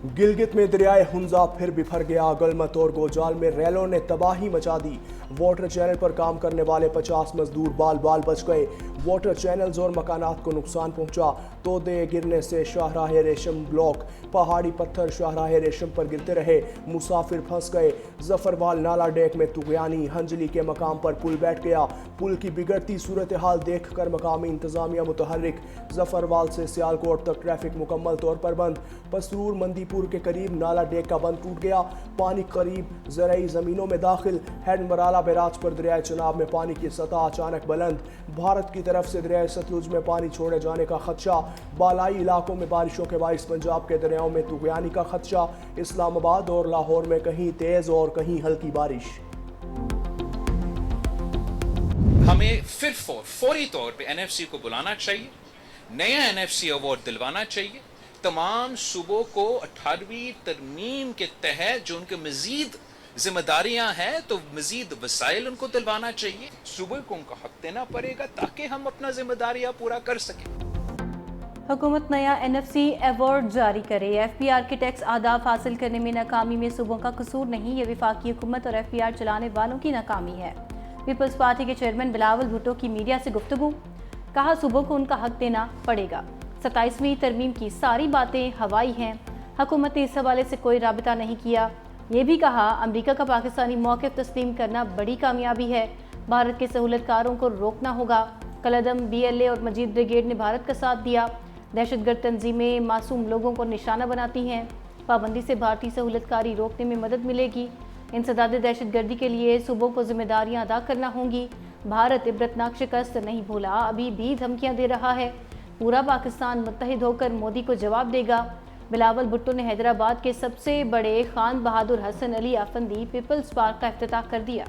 गिलगित में दरियाए हुंजा फिर बिफर गया। गलमत और गोजाल में रेलों ने तबाही मचा दी। वाटर चैनल पर काम करने वाले 50 मजदूर बाल बाल बच गए। वाटर चैनल्स और मकानात को नुकसान पहुंचा। तोदे गिरने से शाहराह रेशम ब्लॉक, पहाड़ी पत्थर शाहराह रेशम पर गिरते रहे। मुसाफिर फंस गए। जफरवाल नाला डेक में तुगयानी, हंजली के मकाम पर पुल बैठ गया। पुल की बिगड़ती सूरत हाल देख कर मकामी इंतजामिया मुतहर्रिक। जफरवाल से सियालकोट तक ट्रैफिक मुकम्मल तौर पर बंद। पसरूर मंदीपुर के करीब नाला डेक का बंद टूट गया। पानी करीब ज़रई ज़मीनों में दाखिल। हेड मराला बैराज पर दरियाए चनाब में पानी की सतह अचानक बुलंद। भारत की तरफ से दरियाए सतलुज में पानी छोड़े जाने का खदशा। बालाई इलाकों में बारिशों के बाइस पंजाब के दरियाओं में तुगयानी का खदशा। इस्लामाबाद और लाहौर में कहीं तेज और कहीं हल्की बारिश। हमें फिर फौरी तौर पे एनएफसी को बुलाना चाहिए, नया एनएफसी अवार्ड दिलवाना चाहिए। तमाम सूबों को 18वीं तरमीम के तहत जो उनके मजीद जिम्मेदारियां हैं तो मजीद वसाइल उनको दिलवाना चाहिए। सूबे को उनका हक देना पड़ेगा ताकि हम अपना जिम्मेदारियां पूरा कर सकें। हुकूमत नया एनएफसी अवार्ड जारी करे। एफपीआर के टैक्स आदाब हासिल करने में नाकामी में सूबों का कसूर नहीं, ये वफाकी हुकूमत और एफपीआर चलाने वालों की नाकामी है। पीपल्स पार्टी के चेयरमैन बिलावल भुट्टो की मीडिया से गुफ्तगू, कहा सूबों को उनका हक देना पड़ेगा। 27वीं तरमीम की सारी बातें हवाई हैं, हुकूमत ने इस हवाले से कोई राबिता नहीं किया। ये भी कहा अमरीका का पाकिस्तानी मौक़िफ़ तस्लीम करना बड़ी कामयाबी है, भारत के सहूलतकारों को रोकना होगा। कलअदम BLA और मजीद ब्रिगेड ने भारत का साथ दिया। दहशतगर्द तंजीमें मासूम लोगों को निशाना बनाती हैं, पाबंदी से भारतीय सहूलतकारी रोकने में मदद मिलेगी। इंसदाद दहशतगर्दी के लिए सूबों को जिम्मेदारियां अदा करना होंगी। भारत इबरतनाक शिकस्त नहीं भूला, अभी भी धमकियां दे रहा है। पूरा पाकिस्तान मुत्तहिद होकर मोदी को जवाब देगा। बिलावल भुट्टो ने हैदराबाद के सबसे बड़े खान बहादुर हसन अली आफंदी पीपल्स पार्क का इफ्तिताह कर दिया।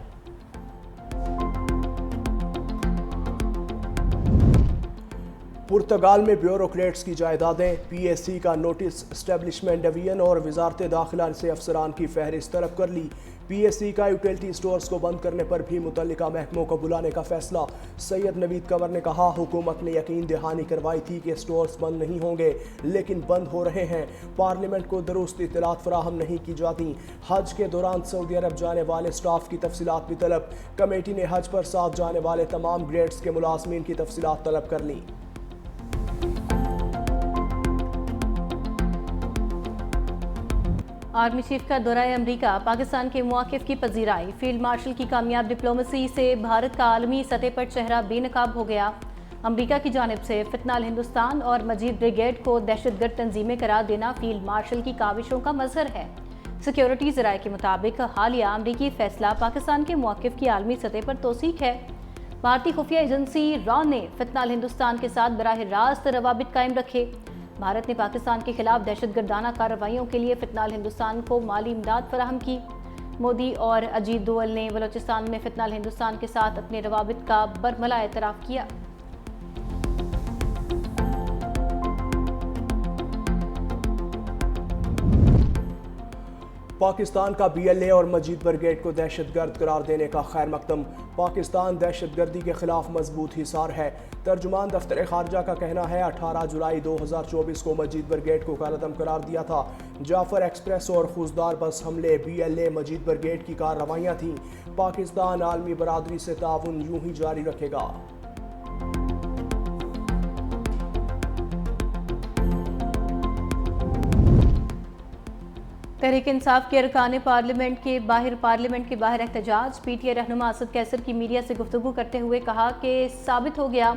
पुर्तगाल में ब्यूरोक्रेट्स की जायदादें, PSC का नोटिस, एस्टेब्लिशमेंट डिवीजन और वजारत दाखिला से अफसरान की फहरिस्त तलब कर ली। PSC का यूटिलिटी स्टोर्स को बंद करने पर भी मुतल्लिका महकमों को बुलाने का फैसला। सैयद नवीद कंवर ने कहा हुकूमत ने यकीन दहानी करवाई थी कि स्टोर्स बंद नहीं होंगे, लेकिन बंद हो रहे हैं। पार्लियामेंट को दुरुस्त इत्तलात फराहम नहीं की जाती। हज के दौरान सऊदी अरब जाने वाले स्टाफ की तफसीलात भी तलब। कमेटी ने हज पर साथ जाने वाले तमाम ग्रेड्स के मुलाजमीन की तफसीलात तलब कर ली। आर्मी चीफ का दौरा अमरीका, पाकिस्तान के मौक़िफ़ की पजीराई। फील्ड मार्शल की कामयाब डिप्लोमेसी से भारत का आलमी सतह पर चेहरा बेनकाब हो गया। अमरीका की जानिब से फितनाल हिंदुस्तान और मजीद ब्रिगेड को दहशतगर्द तंजीमें करार देना फील्ड मार्शल की काविशों का मजहर है। सिक्योरिटी ज़राए के मुताबिक हालिया अमरीकी फैसला पाकिस्तान के मौक़िफ़ की आलमी सतह पर तौसीक है। भारतीय खुफिया एजेंसी रॉ ने फितनाल हिंदुस्तान के साथ बराह रास्त रवाबित कायम रखे। भारत ने पाकिस्तान के खिलाफ दहशतगर्दाना कार्रवाइयों के लिए फितनाल हिंदुस्तान को माली इमदाद फराहम की। मोदी और अजीत दोवल ने बलोचिस्तान में फितनाल हिंदुस्तान के साथ अपने रवाबित का बरमला एतराफ़ किया। पाकिस्तान का BLA और मजीद ब्रिगेड को दहशतगर्द करार देने का खैर मकदम। पाकिस्तान दहशतगर्दी के खिलाफ मजबूत हिसार है। तर्जुमान दफ्तर खारजा का कहना है 18 जुलाई 2024 को मजीद ब्रिगेड को कालअदम करार दिया था। जाफर एक्सप्रेस और खुजदार बस हमले BLA मजीद ब्रिगेड की कार्रवाइयाँ थीं। पाकिस्तान आलमी बरादरी से ताउन यूं ही जारी रखेगा। तहरीक इंसाफ के अरकान पार्लियामेंट के बाहर एहतजाज। PTI रहनुमा असद कैसर की मीडिया से गुफ्तगू करते हुए कहा कि साबित हो गया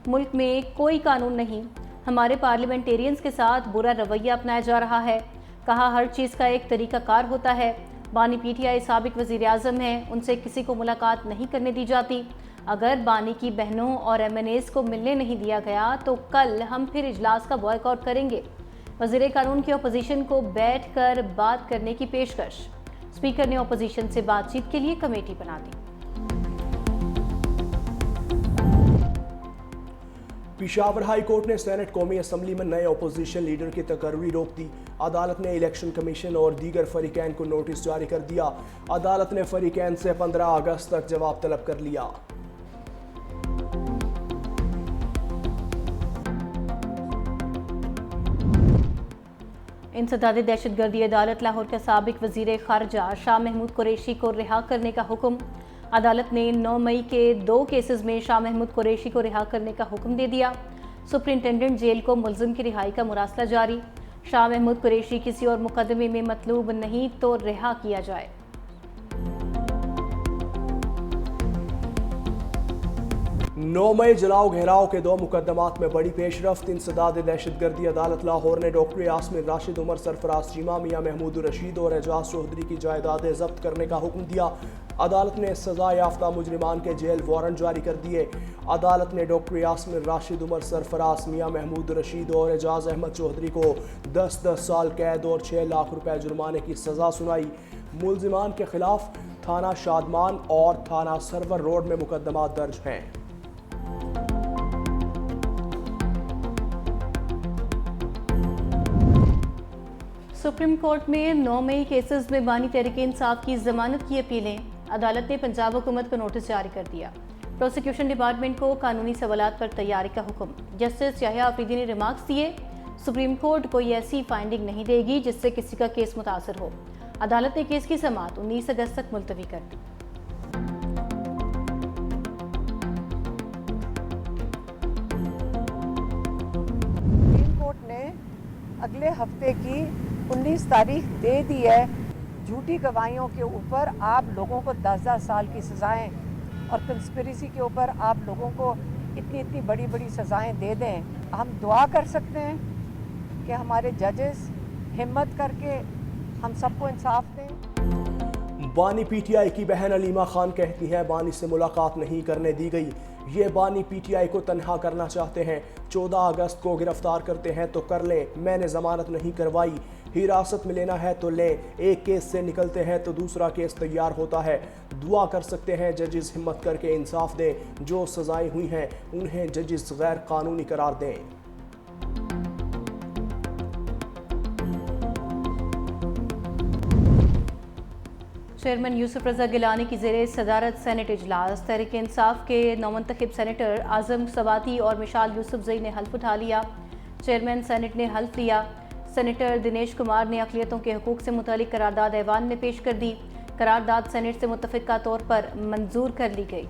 मुल्क में कोई कानून नहीं, हमारे पार्लियामेंटेरियंस के साथ बुरा रवैया अपनाया जा रहा है। कहा हर चीज़ का एक तरीक़ाकार होता है। बानी PTI साबिक वज़ीर आज़म हैं, उनसे किसी को मुलाकात नहीं करने दी जाती। अगर बानी की बहनों और MNAs को मिलने नहीं दिया गया तो कल हम फिर इजलास का बॉयकॉट करेंगे। वज़ीर कानून की अपोजिशन को बैठ कर बात करने की पेशकश। स्पीकर ने अपोजिशन से बातचीत के लिए कमेटी बना दी। पेशावर हाई कोर्ट ने सेनेट कौमी असम्बली में नए अपोजिशन लीडर की तकर्री रोक दी। अदालत ने इलेक्शन कमीशन और दीगर फरीकैन को नोटिस जारी कर दिया। अदालत ने फरीकैन से 15 अगस्त तक जवाब तलब कर लिया। इंसदाद दहशतगर्दी अदालत लाहौर के साबिक वजीर खारजा शाह महमूद कुरैशी को रिहा करने का हुक्म। अदालत ने 9 मई के 2 केसेस में शाह महमूद कुरैशी को रिहा करने का हुक्म दे दिया। सुप्रिंटेंडेंट जेल को मुलजिम की रिहाई का मुरासला जारी। शाह महमूद कुरैशी किसी और मुकदमे में मतलूब नहीं तो रिहा किया जाए। 9 मई जलाओ घेराव के 2 मुकदमात में बड़ी पेशरफ्त। इंसदाद दहशतगर्दी अदालत लाहौर ने डॉक्टर यास्मिन राशिद, उमर सरफराज चीमा, मियां महमूद रशीद और एजाज चौधरी की जायदादें जब्त करने का हुक्म दिया। अदालत ने सजा याफ्ता मुजरिमान के जेल वारंट जारी कर दिए। अदालत ने डॉक्टर यास्मिन राशिद, उमर सरफराज, मियां महमूद रशीद और एजाज अहमद चौधरी को 10-10 साल कैद और 6 लाख रुपए जुर्माने की सजा सुनाई। मुलजिमान के खिलाफ थाना शादमान और थाना सरवर रोड में मुकदमा दर्ज हैं। सुप्रीम कोर्ट में 9 मई केसेस में बानी तहरीक इंसाफ की जमानत की अपीलें। अदालत ने पंजाब हुकूमत को नोटिस जारी कर दिया। प्रोसिक्यूशन डिपार्टमेंट को कानूनी सवालात पर तैयारी का हुक्म। जस्टिस याहिया आफरीदी ने रिमार्क्स दिए, सुप्रीम कोर्ट कोई ऐसी फाइंडिंग नहीं देगी जिससे किसी का केस मुतासर हो। अदालत ने केस की समाअत 19 अगस्त तक मुलतवी कर दी। सुप्रीम कोर्ट ने अगले हफ्ते की 19 तारीख दे दी है। झूठी गवाहियों के ऊपर आप लोगों को 10-10 साल की सज़ाएं और कंस्पिरेसी के ऊपर आप लोगों को इतनी बड़ी बड़ी सज़ाएं दे दें। हम दुआ कर सकते हैं कि हमारे जजेस हिम्मत करके हम सबको इंसाफ दें। बानी पीटीआई की बहन अलीमा खान कहती हैं बानी से मुलाकात नहीं करने दी गई। ये बानी पीटीआई को तन्हा करना चाहते हैं। 14 अगस्त को गिरफ्तार करते हैं तो कर लें, मैंने जमानत नहीं करवाई। हिरासत में लेना है तो लें, एक केस से निकलते हैं तो दूसरा केस तैयार होता है। दुआ कर सकते हैं जजेस हिम्मत करके इंसाफ दें। जो सजाएं हुई हैं उन्हें जजेस गैर कानूनी करार दें। चेयरमैन यूसुफ रजा गिलानी की ज़ेरे सदारत सेनेट इजलास। तहरीक इंसाफ के नौमंतखब सेनेटर आजम सवाती और मिशाल यूसुफजई ने हल्फ उठा लिया। चेयरमैन सेनेट ने हल्फ लिया। सेनेटर दिनेश कुमार ने अक़लियतों के हकूक़ से मुतालिक करारदाद ऐवान में पेश कर दी। करारदाद सेनेट से मुत्तफ़िक़ा तौर पर मंजूर कर ली गई।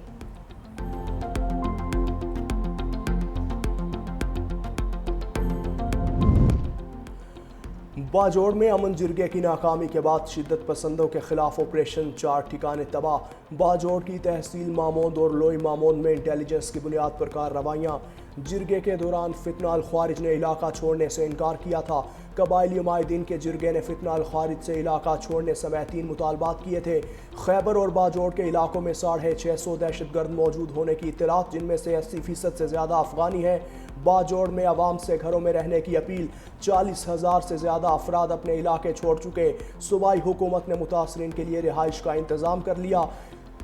बाजोड़ में अमन जिरगे की नाकामी के बाद शिद्दत पसंदों के खिलाफ ऑपरेशन 4 ठिकाने तबाह। बाजोड़ की तहसील मामोद और लोई मामोद में इंटेलिजेंस की बुनियाद पर कार्रवाइयाँ। जिरगे के दौरान फितना अल खारिज ने इलाका छोड़ने से इनकार किया था। कबायली माहिदीन के जिरगे ने फितना अल खारिज से इलाका छोड़ने समेत 3 मुतालबात किए थे। खैबर और बाजोड़ के इलाकों में 650 दहशतगर्द मौजूद होने की इत्तलात, जिनमें से 80% से ज़्यादा अफगानी हैं। बाजोड़ में आवाम से घरों में रहने की अपील। 40,000 से ज़्यादा अफराद अपने इलाके छोड़ चुके। सूबाई हुकूमत ने मुतासरीन के लिए रिहाइश का इंतज़ाम कर लिया।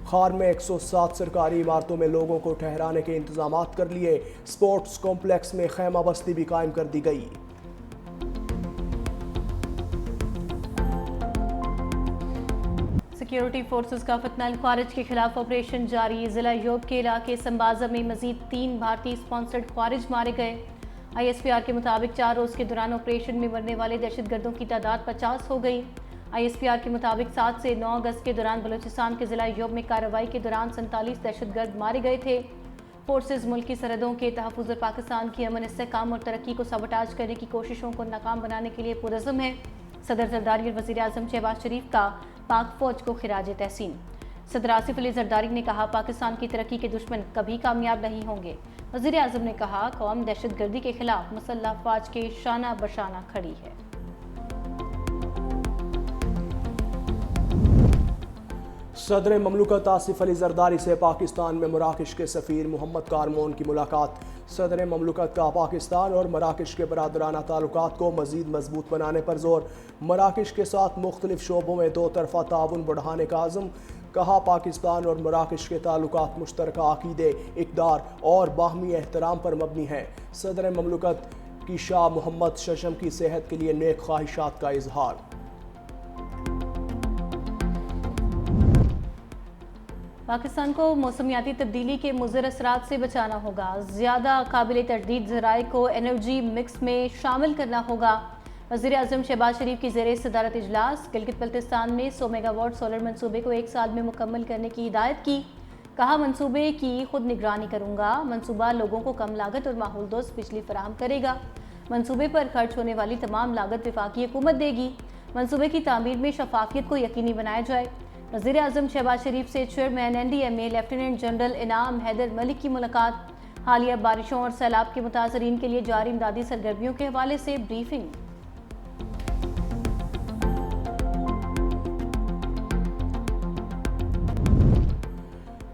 खार में 107 सरकारी इमारतों में लोगों को ठहराने के इंतजाम कर लिए। स्पोर्ट्स कॉम्प्लेक्स में खैमा बस्ती भी कायम कर दी गई। सिक्योरिटी फोर्सेस का फितना अल खारिज के खिलाफ ऑपरेशन जारी। जिला योब के इलाके संबाजा में मजीद 3 भारतीय स्पॉन्सर्ड खारिज मारे गए। ISPR के मुताबिक 4 रोज़ के दौरान ऑपरेशन में मरने वाले दहशतगर्दों की तादाद 50 हो गई। ISPR के मुताबिक 7 से 9 अगस्त के दौरान बलूचिस्तान के जिला योब में कार्रवाई के दौरान 47 दहशतगर्द मारे गए थे। फोर्सेज मुल्क की सरहदों के तहफ़्फ़ुज़ और पाकिस्तान की अमन, इस्तेहकाम और तरक्की को सबटाज करने की कोशिशों को नाकाम बनाने के लिए पुरज़्ज़म है। सदर जरदारी और वज़ीर आज़म शहबाज शरीफ का पाक फ़ौज को खिराज तहसीन। सदर आसिफ अली जरदारी ने कहा, पाकिस्तान की तरक्की के दुश्मन कभी कामयाब नहीं होंगे। वज़ीर आज़म ने कहा, कौम दहशतगर्दी के खिलाफ मुसल्लह फ़ौज के शाना बशाना खड़ी है। सदर ममलकत आसिफ अली जरदारी से पाकिस्तान में मराकश के सफ़ीर मोहम्मद कारमोन की मुलाकात। सदर ममलकत का पाकिस्तान और मराकश के बरादराना ताल्लुकात को मज़ीद मजबूत बनाने पर जोर। मराकश के साथ मुख्तलिफ शोबों में 2 तरफ़ा ताउन बढ़ाने का आज़म। कहा, पाकिस्तान और मराकश के ताल्लुकात मुश्तरका अक़ीदे, इक़दार और बाहमी एहतराम पर मबनी हैं। सदर ममलकत की शाह मोहम्मद शशम की सेहत के लिए नेक ख्वाहिशात का इजहार। पाकिस्तान को मौसमियाती तब्दीली के मुज़र असरात से बचाना होगा। ज़्यादा काबिल तजदीद ज़राए को एनर्जी मिक्स में शामिल करना होगा। वज़ीर आज़म शहबाज शरीफ की ज़ेरे सदारत इजलास गिलगित बल्तिस्तान में 100 मेगावाट सोलर मंसूबे को 1 साल में मुकम्मल करने की हिदायत की। कहा, मंसूबे की खुद निगरानी करूंगा। मंसूबा लोगों को कम लागत और माहौल दोस्त बिजली फराहम करेगा। मंसूबे पर खर्च होने वाली तमाम लागत वफाकी हुकूमत देगी। मंसूबे की तामीर में शफाफियत को यकीनी बनाया जाए। वज़ीर आज़म शहबाज शरीफ से चेयरमैन NDMA लेफ्टिनेंट जनरल इनाम हैदर मलिक की मुलाकात। हालिया बारिशों और सैलाब के मुतासरीन के लिए जारी इमदादी सरगर्मियों के हवाले से briefing.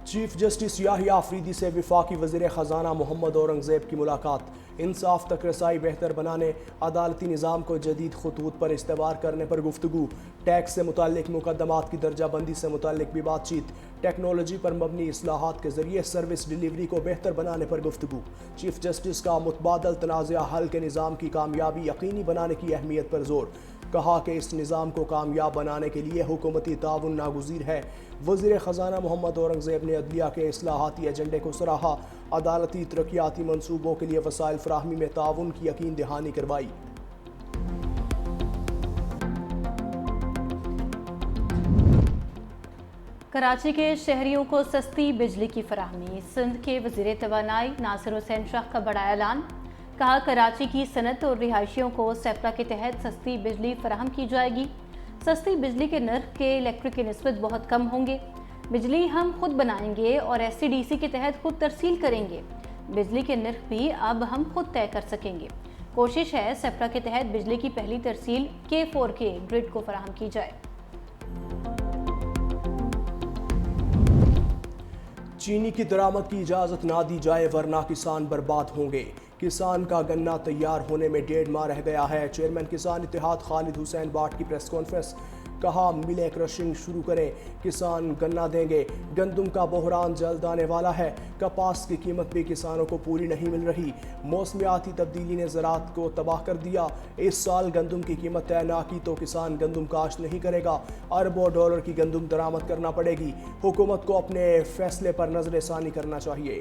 Chief justice Yahya Afridi से वफाकी वज़ीर ख़जाना मोहम्मद औरंगज़ेब की मुलाकात। इंसाफ तक रसाई बेहतर बनाने, अदालती निज़ाम को जदीद खतूत पर इस्तेमाल करने पर गुफ्तगू, टैक्स से मुताल्लिक मुकदमात की दर्जाबंदी से मुताल्लिक भी बातचीत, टेक्नोलॉजी पर मबनी इस्लाहात के जरिए सर्विस डिलीवरी को बेहतर बनाने पर गुफ्तगू। चीफ जस्टिस का मुतबादल तनाज़ा हल के निज़ाम की कामयाबी यकीनी बनाने की अहमियत पर जोर। कहा कि इस निज़ाम को कामयाब बनाने के लिए हुकूमती ताउन नागुज़ीर है। वज़ीर ख़जाना मोहम्मद औरंगज़ेब ने अदलिया के इस्लाहाती एजेंडे को सराहा। अदालती तरक्याती मनसूबों के लिए वसाइल फराहमी में ताउन की यकीन दहानी करवाई। कराची के शहरियों को सस्ती बिजली की फराहमी। सिंध के वज़ीर तवानाई नासिर हुसैन शाह का बड़ा ऐलान। कहा, कराची की सनत और रिहायशियों को सेप्टा के तहत सस्ती बिजली फराहम की जाएगी। सस्ती बिजली के नर्ख के इलेक्ट्रिक की निस्बत बहुत कम होंगे। बिजली हम खुद बनाएंगे और SCDC के तहत खुद तरसील करेंगे। बिजली के नर्ख भी अब हम खुद तय कर सकेंगे। कोशिश है सेप्टा के तहत बिजली की पहली तरसील K4K ग्रिड को फराहम की जाए। चीनी की दरामद की इजाज़त ना दी जाए वरना किसान बर्बाद होंगे। किसान का गन्ना तैयार होने में 1.5 माह रह गया है। चेयरमैन किसान इत्तेहाद खालिद हुसैन बाट की प्रेस कॉन्फ्रेंस। कहा, मिलें क्रशिंग शुरू करें, किसान गन्ना देंगे। गंदम का बहरान जल्द आने वाला है। कपास की कीमत भी किसानों को पूरी नहीं मिल रही। मौसमियाती तब्दीली ने ज़राअत को तबाह कर दिया। इस साल गंदम की कीमत तय ना की तो किसान गंदम काश्त नहीं करेगा। अरबों डॉलर की गंदम दरामद करना पड़ेगी। हुकूमत को अपने फैसले पर नजर सानी करना चाहिए।